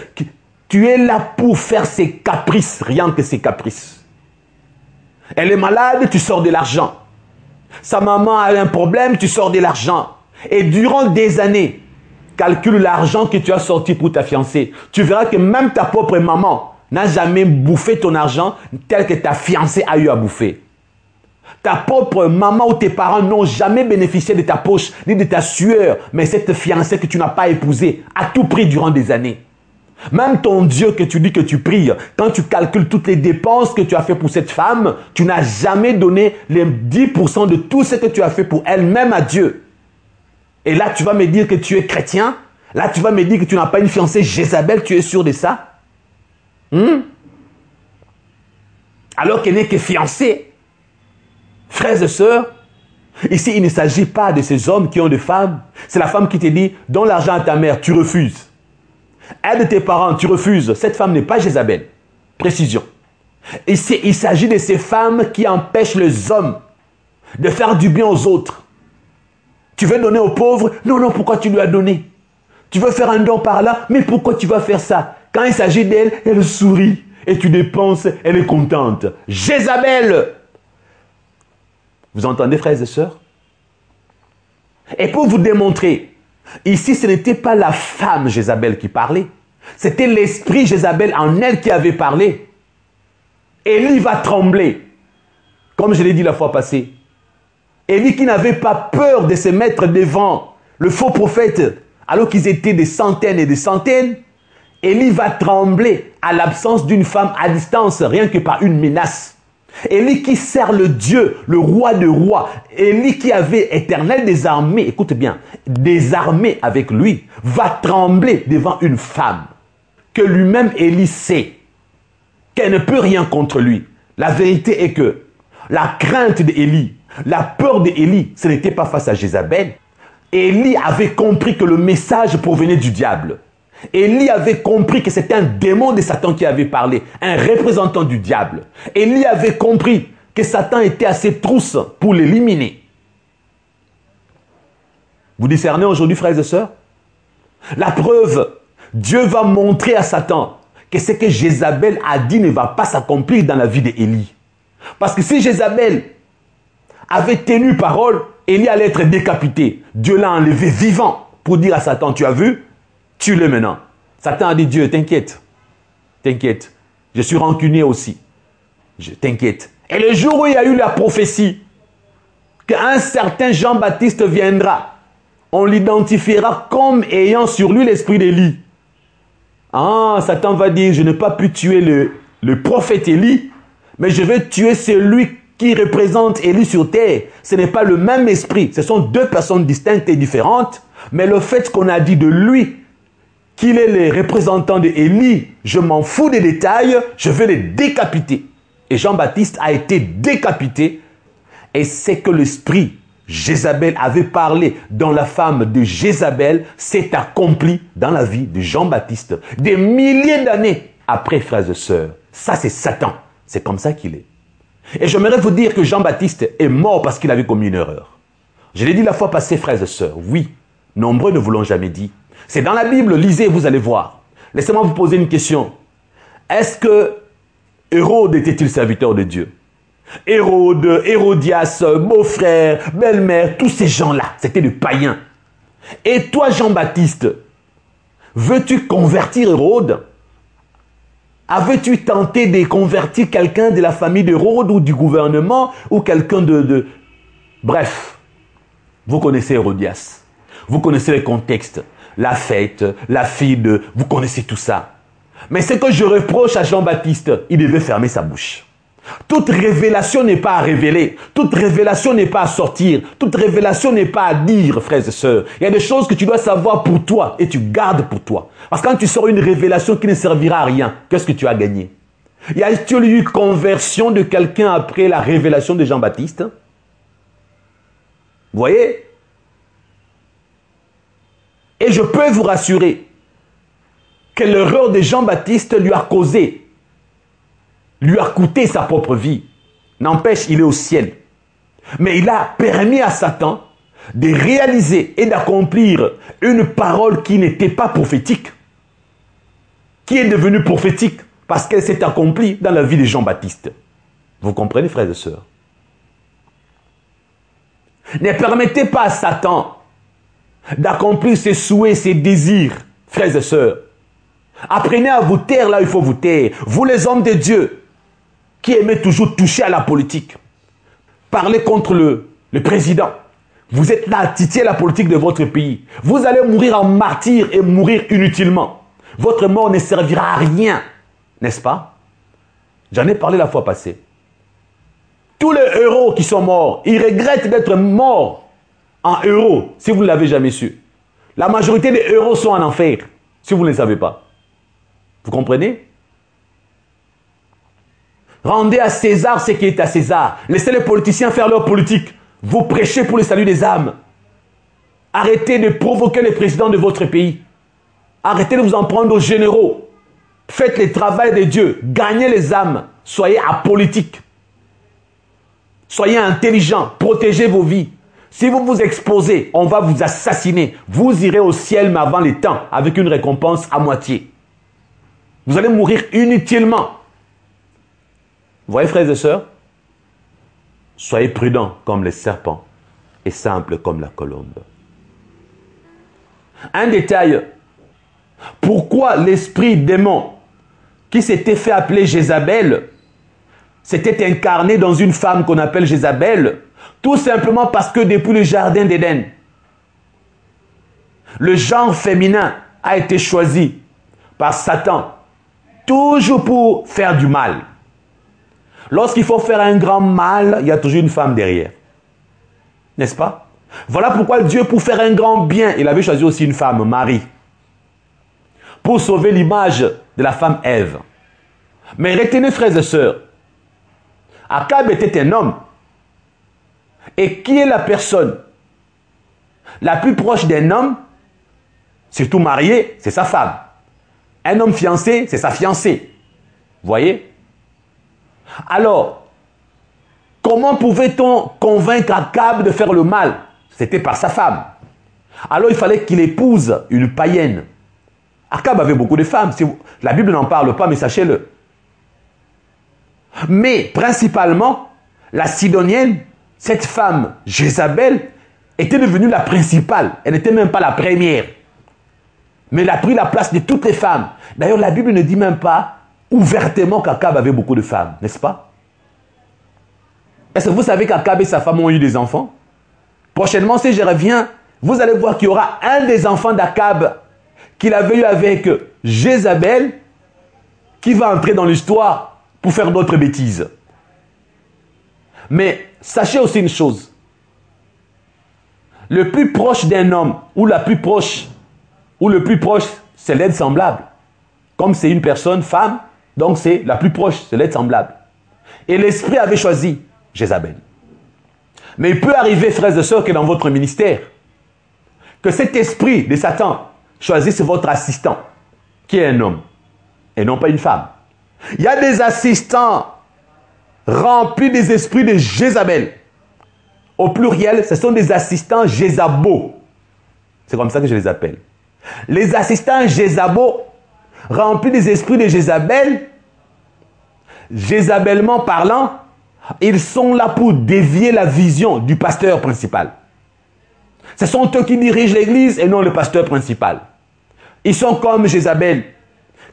Tu es là pour faire ses caprices, rien que ses caprices. Elle est malade, tu sors de l'argent. Sa maman a un problème, tu sors de l'argent. Et durant des années, calcule l'argent que tu as sorti pour ta fiancée. Tu verras que même ta propre maman n'a jamais bouffé ton argent tel que ta fiancée a eu à bouffer. Ta propre maman ou tes parents n'ont jamais bénéficié de ta poche ni de ta sueur, mais cette fiancée que tu n'as pas épousée à tout prix durant des années. Même ton Dieu que tu dis que tu pries, quand tu calcules toutes les dépenses que tu as fait pour cette femme, tu n'as jamais donné les 10% de tout ce que tu as fait pour elle, même à Dieu. Et là, tu vas me dire que tu es chrétien? Là, tu vas me dire que tu n'as pas une fiancée Jézabel, tu es sûr de ça? Alors qu'elle n'est que fiancée. Frères et sœurs, ici, il ne s'agit pas de ces hommes qui ont des femmes. C'est la femme qui te dit, donne l'argent à ta mère, tu refuses. Aide tes parents, tu refuses. Cette femme n'est pas Jézabel. Précision. Ici, il s'agit de ces femmes qui empêchent les hommes de faire du bien aux autres. Tu veux donner aux pauvres? Non, non, pourquoi tu lui as donné? Tu veux faire un don par là? Mais pourquoi tu vas faire ça? Quand il s'agit d'elle, elle sourit. Et tu dépenses, elle est contente. Jézabel! Vous entendez, frères et sœurs? Et pour vous démontrer, ici, ce n'était pas la femme Jézabel qui parlait. C'était l'esprit Jézabel en elle qui avait parlé. Élie va trembler. Comme je l'ai dit la fois passée. Élie qui n'avait pas peur de se mettre devant le faux prophète, alors qu'ils étaient des centaines et des centaines. Élie va trembler à l'absence d'une femme à distance, rien que par une menace. Élie qui sert le Dieu, le roi de rois, Élie qui avait Éternel des armées, écoute bien, des armées avec lui, va trembler devant une femme que lui-même Élie sait qu'elle ne peut rien contre lui. La vérité est que la crainte d'Élie, la peur d'Élie, ce n'était pas face à Jézabel. Élie avait compris que le message provenait du diable. Élie avait compris que c'était un démon de Satan qui avait parlé, un représentant du diable. Élie avait compris que Satan était à ses trousses pour l'éliminer. Vous discernez aujourd'hui, frères et sœurs? La preuve, Dieu va montrer à Satan que ce que Jézabel a dit ne va pas s'accomplir dans la vie d'Élie. Parce que si Jézabel avait tenu parole, Élie allait être décapité. Dieu l'a enlevé vivant pour dire à Satan, tu as vu? Tue-le maintenant. Satan a dit, Dieu, t'inquiète. T'inquiète. Je suis rancunier aussi. T'inquiète. Et le jour où il y a eu la prophétie qu'un certain Jean-Baptiste viendra, on l'identifiera comme ayant sur lui l'esprit d'Élie. Ah, Satan va dire, je n'ai pas pu tuer le prophète Élie, mais je vais tuer celui qui représente Élie sur terre. Ce n'est pas le même esprit. Ce sont deux personnes distinctes et différentes, mais le fait qu'on a dit de lui qu'il est le représentant d'Élie, je m'en fous des détails, je vais les décapiter. Et Jean-Baptiste a été décapité. Et c'est que l'esprit Jézabel avait parlé dans la femme de Jézabel s'est accompli dans la vie de Jean-Baptiste. Des milliers d'années après, frères et sœurs. Ça, c'est Satan. C'est comme ça qu'il est. Et j'aimerais vous dire que Jean-Baptiste est mort parce qu'il avait commis une erreur. Je l'ai dit la fois passée, frères et sœurs. Oui, nombreux ne vous l'ont jamais dit. C'est dans la Bible, lisez, vous allez voir. Laissez-moi vous poser une question. Est-ce que Hérode était-il serviteur de Dieu? Hérode, Hérodias, beau-frère, belle-mère, tous ces gens-là, c'était des païens. Et toi, Jean-Baptiste, veux-tu convertir Hérode? Avais-tu tenté de convertir quelqu'un de la famille d'Hérode ou du gouvernement ou quelqu'un de... Bref, vous connaissez Hérodias. Vous connaissez le contexte, la fête, la fille de... Vous connaissez tout ça. Mais ce que je reproche à Jean-Baptiste, il devait fermer sa bouche. Toute révélation n'est pas à révéler. Toute révélation n'est pas à sortir. Toute révélation n'est pas à dire, frères et sœurs. Il y a des choses que tu dois savoir pour toi et tu gardes pour toi. Parce que quand tu sors une révélation qui ne servira à rien, qu'est-ce que tu as gagné? Y a-t-il eu conversion de quelqu'un après la révélation de Jean-Baptiste? Vous voyez? Et je peux vous rassurer que l'erreur de Jean-Baptiste lui a causé, lui a coûté sa propre vie. N'empêche, il est au ciel. Mais il a permis à Satan de réaliser et d'accomplir une parole qui n'était pas prophétique, qui est devenue prophétique parce qu'elle s'est accomplie dans la vie de Jean-Baptiste. Vous comprenez, frères et sœurs? Ne permettez pas à Satan d'accomplir ses souhaits, ses désirs, frères et sœurs. Apprenez à vous taire là où il faut vous taire. Vous les hommes de Dieu, qui aimez toujours toucher à la politique, parler contre le président. Vous êtes là à titiller la politique de votre pays. Vous allez mourir en martyr et mourir inutilement. Votre mort ne servira à rien, n'est-ce pas? J'en ai parlé la fois passée. Tous les héros qui sont morts, ils regrettent d'être morts en héros, si vous ne l'avez jamais su. La majorité des héros sont en enfer, si vous ne le savez pas. Vous comprenez? Rendez à César ce qui est à César. Laissez les politiciens faire leur politique. Vous prêchez pour le salut des âmes. Arrêtez de provoquer les présidents de votre pays. Arrêtez de vous en prendre aux généraux. Faites le travail de Dieu. Gagnez les âmes. Soyez apolitiques. Soyez intelligents. Protégez vos vies. Si vous vous exposez, on va vous assassiner. Vous irez au ciel, mais avant les temps, avec une récompense à moitié. Vous allez mourir inutilement. Vous voyez, frères et sœurs? Soyez prudents comme les serpents et simples comme la colombe. Un détail. Pourquoi l'esprit démon qui s'était fait appeler Jézabel s'était incarné dans une femme qu'on appelle Jézabel? Tout simplement parce que depuis le jardin d'Éden, le genre féminin a été choisi par Satan, toujours pour faire du mal. Lorsqu'il faut faire un grand mal, il y a toujours une femme derrière. N'est-ce pas? Voilà pourquoi Dieu, pour faire un grand bien, il avait choisi aussi une femme, Marie, pour sauver l'image de la femme Ève. Mais retenez, frères et sœurs, Akab était un homme. Et qui est la personne la plus proche d'un homme, surtout marié, c'est sa femme. Un homme fiancé, c'est sa fiancée. Vous voyez? Alors, comment pouvait-on convaincre Akab de faire le mal? C'était par sa femme. Alors il fallait qu'il épouse une païenne. Akab avait beaucoup de femmes. La Bible n'en parle pas, mais sachez-le. Mais principalement, la Sidonienne, cette femme, Jézabel, était devenue la principale. Elle n'était même pas la première. Mais elle a pris la place de toutes les femmes. D'ailleurs, la Bible ne dit même pas ouvertement qu'Akab avait beaucoup de femmes, n'est-ce pas? Est-ce que vous savez qu'Akab et sa femme ont eu des enfants? Prochainement, si je reviens, vous allez voir qu'il y aura un des enfants d'Akab qu'il avait eu avec Jézabel qui va entrer dans l'histoire pour faire d'autres bêtises. Mais sachez aussi une chose. Le plus proche d'un homme, ou la plus proche, ou le plus proche, c'est l'aide semblable. Comme c'est une personne, femme, donc c'est la plus proche, c'est l'aide semblable. Et l'esprit avait choisi Jézabel. Mais il peut arriver, frères et sœurs, que dans votre ministère, que cet esprit de Satan choisisse votre assistant, qui est un homme, et non pas une femme. Il y a des assistants remplis des esprits de Jézabel. Au pluriel, ce sont des assistants Jézabo. C'est comme ça que je les appelle. Les assistants Jézabo, remplis des esprits de Jézabel, Jézabellement parlant, ils sont là pour dévier la vision du pasteur principal. Ce sont eux qui dirigent l'église et non le pasteur principal. Ils sont comme Jézabel.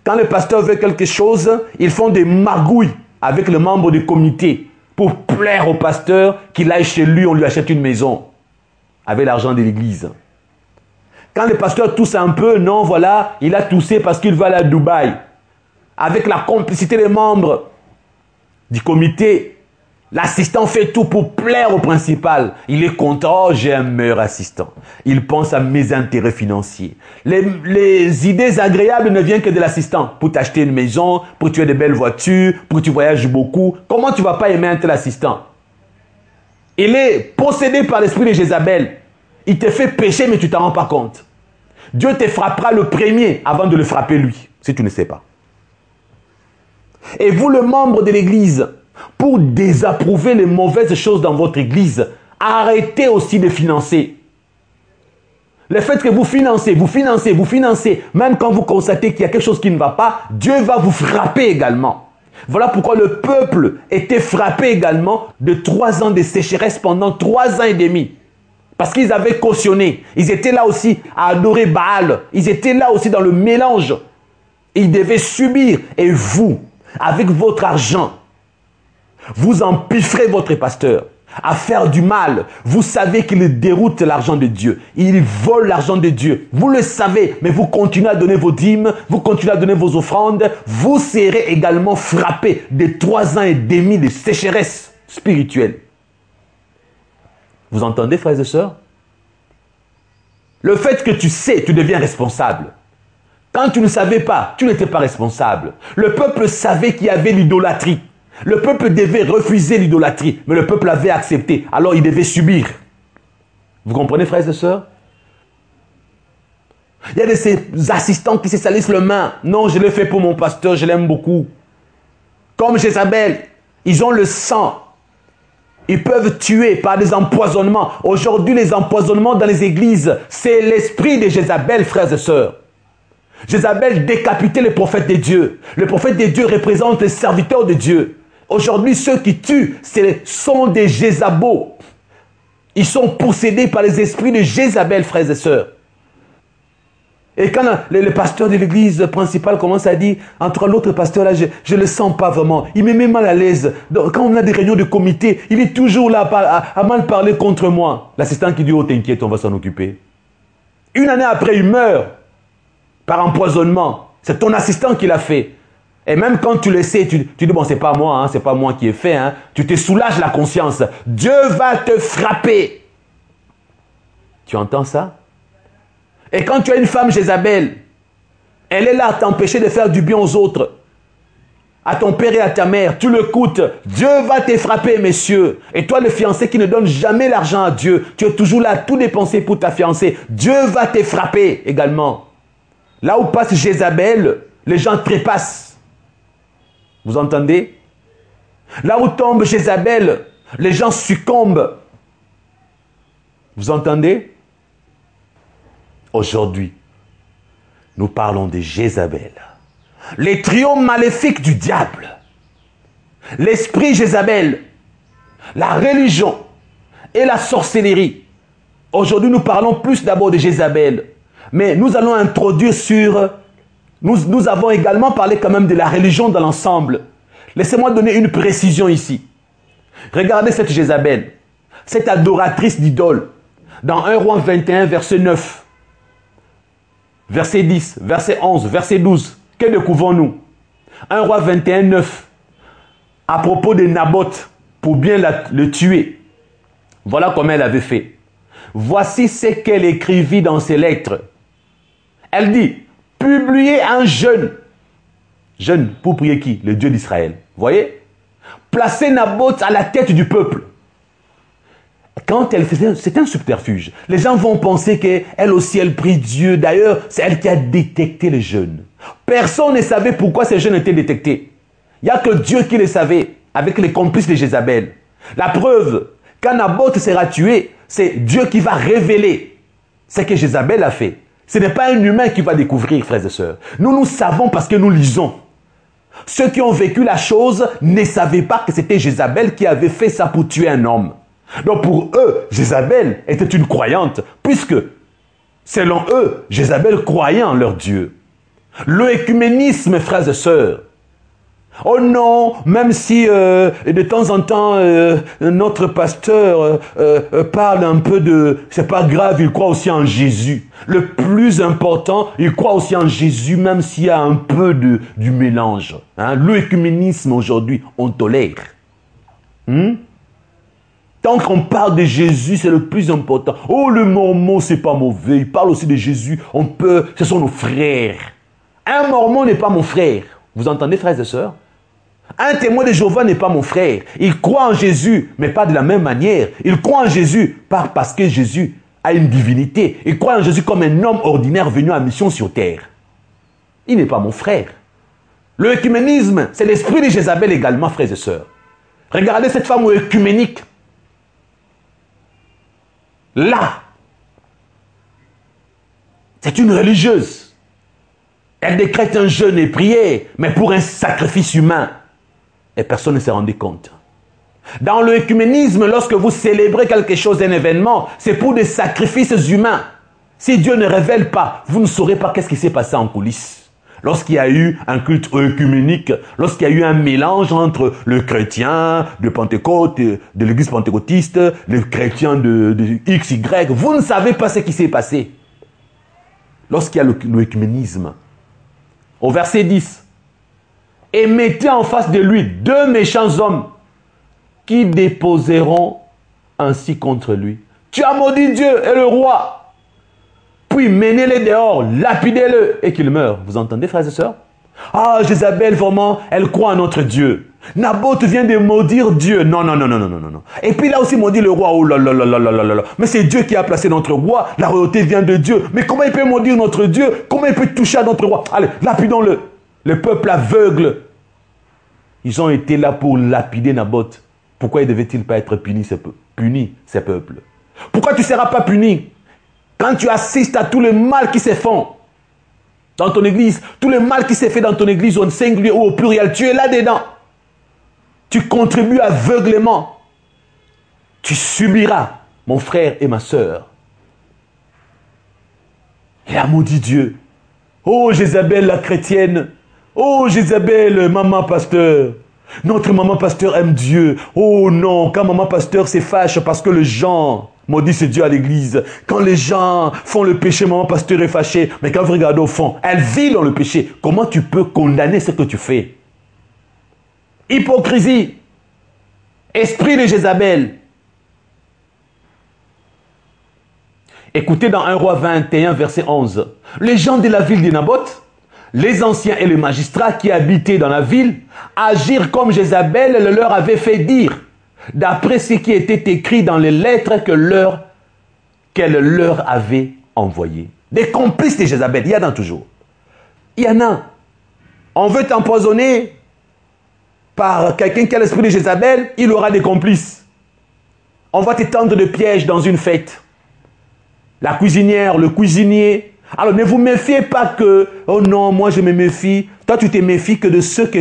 Quand le pasteur veut quelque chose, ils font des magouilles avec le membre du comité pour plaire au pasteur qu'il aille chez lui, on lui achète une maison avec l'argent de l'église. Quand le pasteur tousse un peu, non, voilà, il a toussé parce qu'il va aller à Dubaï. Avec la complicité des membres du comité, l'assistant fait tout pour plaire au principal. Il est content, oh, j'ai un meilleur assistant. Il pense à mes intérêts financiers. Les idées agréables ne viennent que de l'assistant. Pour t'acheter une maison, pour que tu aies de belles voitures, pour que tu voyages beaucoup. Comment tu ne vas pas aimer un tel assistant? Il est possédé par l'esprit de Jézabel. Il te fait pécher, mais tu ne t'en rends pas compte. Dieu te frappera le premier avant de le frapper lui, si tu ne sais pas. Et vous, le membre de l'église, pour désapprouver les mauvaises choses dans votre église, arrêtez aussi de financer. Le fait que vous financez, même quand vous constatez qu'il y a quelque chose qui ne va pas, Dieu va vous frapper également. Voilà pourquoi le peuple était frappé également de 3 ans de sécheresse pendant 3 ans et demi. Parce qu'ils avaient cautionné. Ils étaient là aussi à adorer Baal. Ils étaient là aussi dans le mélange. Ils devaient subir. Et vous, avec votre argent, vous empifrez votre pasteur à faire du mal. Vous savez qu'il déroute l'argent de Dieu. Il vole l'argent de Dieu. Vous le savez, mais vous continuez à donner vos dîmes, vous continuez à donner vos offrandes. Vous serez également frappé de 3 ans et demi de sécheresse spirituelle. Vous entendez, frères et sœurs? Le fait que tu sais, tu deviens responsable. Quand tu ne savais pas, tu n'étais pas responsable. Le peuple savait qu'il y avait l'idolâtrie. Le peuple devait refuser l'idolâtrie, mais le peuple avait accepté. Alors il devait subir. Vous comprenez, frères et sœurs? Il y a de ces assistants qui se salissent les mains. Non, je l'ai fait pour mon pasteur, je l'aime beaucoup. Comme Jézabel, ils ont le sang. Ils peuvent tuer par des empoisonnements. Aujourd'hui, les empoisonnements dans les églises, c'est l'esprit de Jézabel, frères et sœurs. Jézabel décapitait les prophètes de Dieu. Le prophète de Dieu représente les serviteurs de Dieu. Aujourd'hui, ceux qui tuent, sont des Jézabots. Ils sont possédés par les esprits de Jézabel, frères et sœurs. Et quand le pasteur de l'église principale commence à dire, entre l'autre pasteur là, je ne le sens pas vraiment. Il me met mal à l'aise. Quand on a des réunions de comité, il est toujours là à mal parler contre moi. L'assistant qui dit, oh t'inquiète, on va s'en occuper. Une année après, il meurt par empoisonnement. C'est ton assistant qui l'a fait. Et même quand tu le sais, tu dis, bon, c'est pas moi, hein, c'est pas moi qui ai fait. Hein. Tu te soulages la conscience. Dieu va te frapper. Tu entends ça? Et quand tu as une femme Jézabel, elle est là à t'empêcher de faire du bien aux autres. À ton père et à ta mère, tu l'écoutes. Dieu va te frapper, messieurs. Et toi, le fiancé qui ne donne jamais l'argent à Dieu, tu es toujours là à tout dépenser pour ta fiancée. Dieu va te frapper également. Là où passe Jézabel, les gens trépassent. Vous entendez? Là où tombe Jézabel, les gens succombent. Vous entendez? Aujourd'hui, nous parlons de Jézabel. Les trios maléfiques du diable. L'esprit Jézabel. La religion et la sorcellerie. Aujourd'hui, nous parlons plus d'abord de Jézabel. Mais nous allons introduire sur... Nous avons également parlé quand même de la religion dans l'ensemble. Laissez-moi donner une précision ici. Regardez cette Jézabel. Cette adoratrice d'idoles. Dans 1 Roi 21, verset 9. Verset 10, verset 11, verset 12. Que découvrons-nous? 1 Roi 21, 9. À propos de Naboth, pour bien le tuer. Voilà comment elle avait fait. Voici ce qu'elle écrivit dans ses lettres. Elle dit, publiez un jeûne. Jeûne pour prier qui? Le Dieu d'Israël. Voyez? Placez Naboth à la tête du peuple. Quand elle faisait, c'est un subterfuge. Les gens vont penser qu'elle aussi, elle prie Dieu. D'ailleurs, c'est elle qui a détecté les jeûnes. Personne ne savait pourquoi ces jeûnes étaient détectés. Il n'y a que Dieu qui le savait, avec les complices de Jézabel. La preuve, quand Naboth sera tué, c'est Dieu qui va révéler ce que Jézabel a fait. Ce n'est pas un humain qui va découvrir, frères et sœurs. Nous savons parce que nous lisons. Ceux qui ont vécu la chose ne savaient pas que c'était Jézabel qui avait fait ça pour tuer un homme. Donc pour eux, Jézabel était une croyante, puisque, selon eux, Jézabel croyait en leur Dieu. Le écuménisme, frères et sœurs. Oh non, même si de temps en temps notre pasteur parle un peu de... C'est pas grave, il croit aussi en Jésus. Le plus important, il croit aussi en Jésus, même s'il y a un peu du mélange. Hein? L'écuménisme aujourd'hui, on tolère. Tant qu'on parle de Jésus, c'est le plus important. Oh, le mormon, c'est pas mauvais. Il parle aussi de Jésus. On peut... Ce sont nos frères. Un mormon n'est pas mon frère. Vous entendez, frères et sœurs? Un témoin de Jéhovah n'est pas mon frère. Il croit en Jésus, mais pas de la même manière. Il croit en Jésus parce que Jésus a une divinité. Il croit en Jésus comme un homme ordinaire venu en mission sur terre. Il n'est pas mon frère. Le œcuménisme, c'est l'esprit de Jézabel également, frères et sœurs. Regardez cette femme œcuménique. Là, c'est une religieuse. Elle décrète un jeûne et prière, mais pour un sacrifice humain. Et personne ne s'est rendu compte. Dans le œcuménisme, lorsque vous célébrez quelque chose, un événement, c'est pour des sacrifices humains. Si Dieu ne révèle pas, vous ne saurez pas qu'est-ce qui s'est passé en coulisses. Lorsqu'il y a eu un culte œcuménique, lorsqu'il y a eu un mélange entre le chrétien de Pentecôte, de l'église pentecôtiste, le chrétien de XY, vous ne savez pas ce qui s'est passé. Lorsqu'il y a l'œcuménisme, au verset 10, et mettez en face de lui 2 méchants hommes qui déposeront ainsi contre lui. Tu as maudit Dieu et le roi. Puis menez-les dehors, lapidez-le et qu'il meure. Vous entendez, frères et sœurs? Ah, Jézabel, vraiment, elle croit en notre Dieu. Naboth vient de maudire Dieu. Non, non, non, non, non, non, non. Et puis il a aussi maudit le roi. Oh là là là là là là là. Mais c'est Dieu qui a placé notre roi. La royauté vient de Dieu. Mais comment il peut maudire notre Dieu? Comment il peut toucher à notre roi? Allez, lapidons-le. Le peuple aveugle, ils ont été là pour lapider Naboth. Pourquoi ne devait-il pas être puni, ces peuples? Pourquoi tu ne seras pas puni quand tu assistes à tout le mal qui se fait dans ton église, tout le mal qui s'est fait dans ton église, au singulier ou au pluriel, tu es là-dedans. Tu contribues aveuglément. Tu subiras, mon frère et ma sœur. Il a maudit Dieu. Oh, Jézabel la chrétienne. Oh, Jézabel, maman pasteur. Notre maman pasteur aime Dieu. Oh non, quand maman pasteur se fâche parce que les gens maudissent Dieu à l'église. Quand les gens font le péché, maman pasteur est fâchée. Mais quand vous regardez au fond, elle vit dans le péché. Comment tu peux condamner ce que tu fais? Hypocrisie. Esprit de Jézabel. Écoutez dans 1 Roi 21, verset 11. Les gens de la ville de Naboth, les anciens et les magistrats qui habitaient dans la ville, agirent comme Jézabel le leur avait fait dire, d'après ce qui était écrit dans les lettres qu'elle leur avait envoyées. Des complices de Jézabel, il y en a toujours. Il y en a. On veut t'empoisonner par quelqu'un qui a l'esprit de Jézabel, il aura des complices. On va t'étendre de pièges dans une fête. La cuisinière, le cuisinier. Alors ne vous méfiez pas que, oh non, moi je me méfie. Toi tu te méfies que de ceux que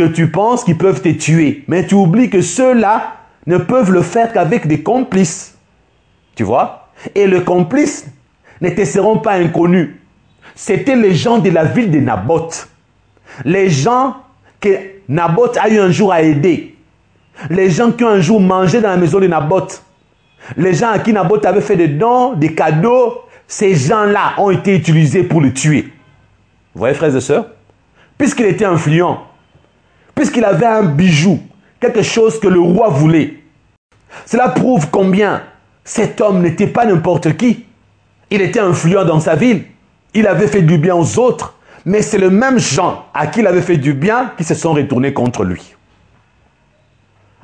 tu penses qui peuvent te tuer. Mais tu oublies que ceux-là ne peuvent le faire qu'avec des complices. Tu vois? Et les complices ne te seront pas inconnus. C'était les gens de la ville de Naboth. Les gens que Naboth a eu un jour à aider. Les gens qui ont un jour mangé dans la maison de Naboth. Les gens à qui Naboth avait fait des dons, des cadeaux, ces gens-là ont été utilisés pour le tuer. Vous voyez, frères et sœurs? Puisqu'il était influent, puisqu'il avait un bijou, quelque chose que le roi voulait. Cela prouve combien cet homme n'était pas n'importe qui. Il était influent dans sa ville. Il avait fait du bien aux autres. Mais c'est le même gens à qui il avait fait du bien qui se sont retournés contre lui.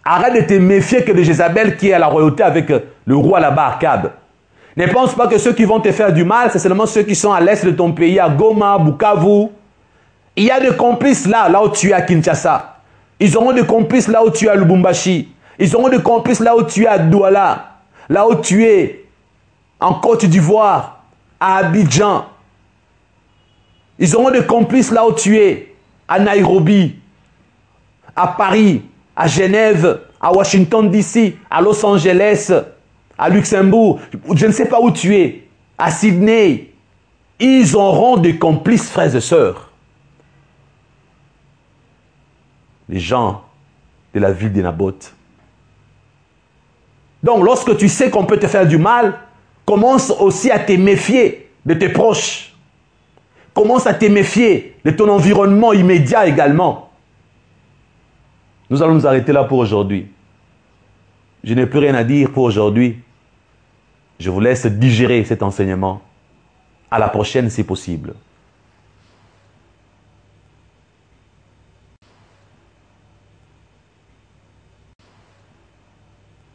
Arrête de te méfier que de Jézabel qui est à la royauté avec le roi là-bas, Akab. Ne pense pas que ceux qui vont te faire du mal, c'est seulement ceux qui sont à l'est de ton pays, à Goma, Bukavu. Il y a des complices là où tu es à Kinshasa. Ils auront des complices là où tu es à Lubumbashi. Ils auront des complices là où tu es à Douala. Là où tu es en Côte d'Ivoire, à Abidjan. Ils auront des complices là où tu es, à Nairobi, à Paris, à Genève, à Washington DC, à Los Angeles, à Luxembourg, je ne sais pas où tu es, à Sydney. Ils auront des complices, frères et sœurs. Les gens de la ville de Naboth. Donc, lorsque tu sais qu'on peut te faire du mal, commence aussi à te méfier de tes proches. Commence à te méfier de ton environnement immédiat également. Nous allons nous arrêter là pour aujourd'hui. Je n'ai plus rien à dire pour aujourd'hui. Je vous laisse digérer cet enseignement. À la prochaine si possible.